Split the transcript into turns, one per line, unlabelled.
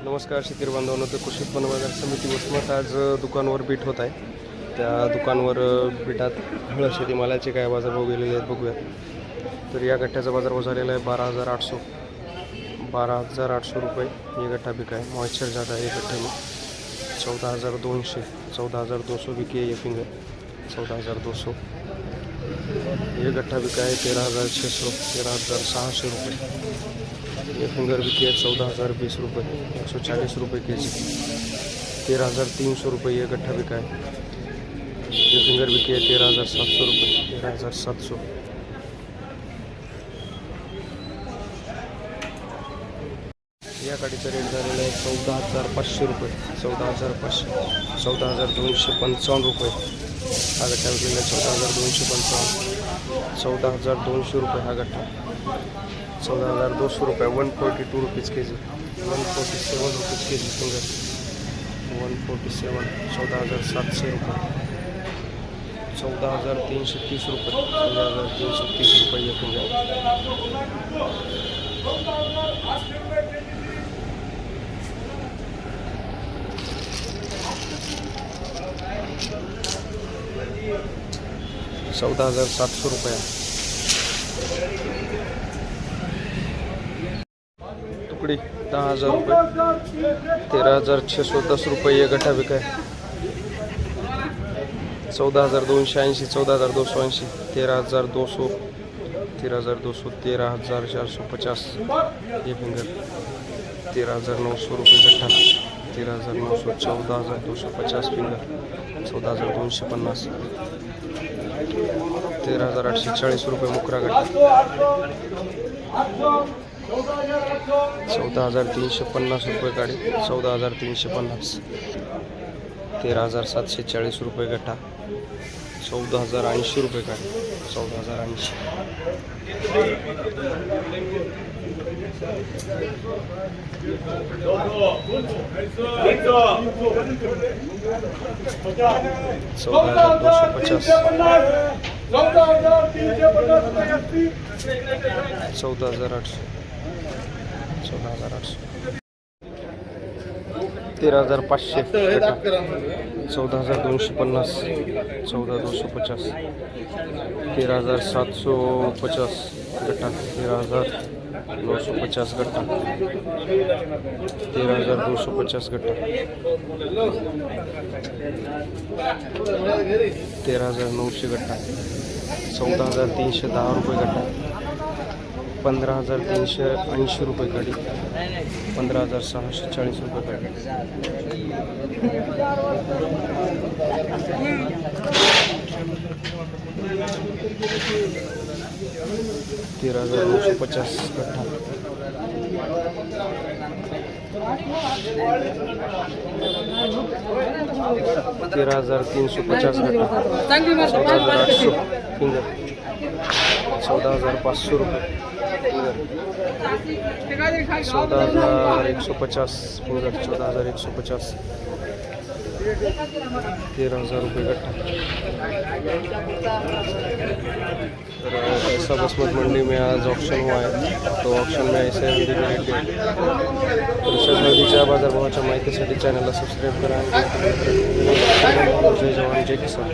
नमस्कार शेतकरी बांधवांनो, तर कृषी उत्पन्न बाजार समिती वसमत आज दुकानवर बीट होत आहे. त्या दुकानवर बीटात हळद शेती मालाचे काय बाजारभाव गेलेले आहेत बघूया. तर या गठ्ठ्याचा बाजारभाव झालेला आहे 12,800 रुपये ये गठ्ठा बिका है. मॉइश्चर ज़्यादा है ये गठ्ठे में 14,200 बिकी है ये फिंगर 14,200. ये गठ्ठा बिका है 13,600 13,600 रुपये. ये फिंगर बिकी है 14,020 रुपये 140 रुपये के.जी. 13,300 रुपये ये गठ्ठा बिका है. ये फिंगर बिकी है 13,700 रुपये 13,700. या गाडीचा रेट झालेला आहे 14,500 रुपये 14,500 14,255 रुपये. हा गठ्ठा विकलेला आहे 14,255 14,200 रुपये हा गठ्ठा 14,200 रुपये 142 रुपीज़ के.जी. 147 रुपीज़ के.जी. फिंगर 147 14,700 रुपये 14,330 रुपये 14,330 रुपये ये फिंगर. ₹14,700 रुपये. टुकड़ी 10,000 रुपये 13,610 रुपये ये गठ्ठा बिका है. 14,280 14,280 13,200 13,200 13,450 ये फिंगर 13,900 रुपये गठ्ठा 13,900 14,250 फिंगर 14,250 13,840 रुपये मुकरा गठ्ठा 14,350 रुपये गाड़ी 14,350 13,740 रुपये गठ्ठा 14,080 रुपये गाड़ी 14,080 14,250 14,800 13,500 14,250 14,250 13,750 गठ्ठा 13,950 गठ्ठा 13,250 गठ्ठा 13,900 गठ्ठा 14,310 रुपये गठ्ठा 15,380 रुपये गाड़ी 15,640 रुपये गाड़ी 13,950 गठ्ठा 13,350 गठ्ठा 14,800 फिंगर 14,500 रुपये 14,150 फिंगर 14,150 13,000 रुपये गठ्ठा. तो ऐसा बसमत मंडी में आज ऑप्शन हुआ है. तो ऑप्शन में ऐसे हल्दी के रेट दिए. तसेच हळदीच्या बाजारभावाच्या माहितीसाठी चॅनलला सबस्क्राईब करा. जय जवान जय किसान.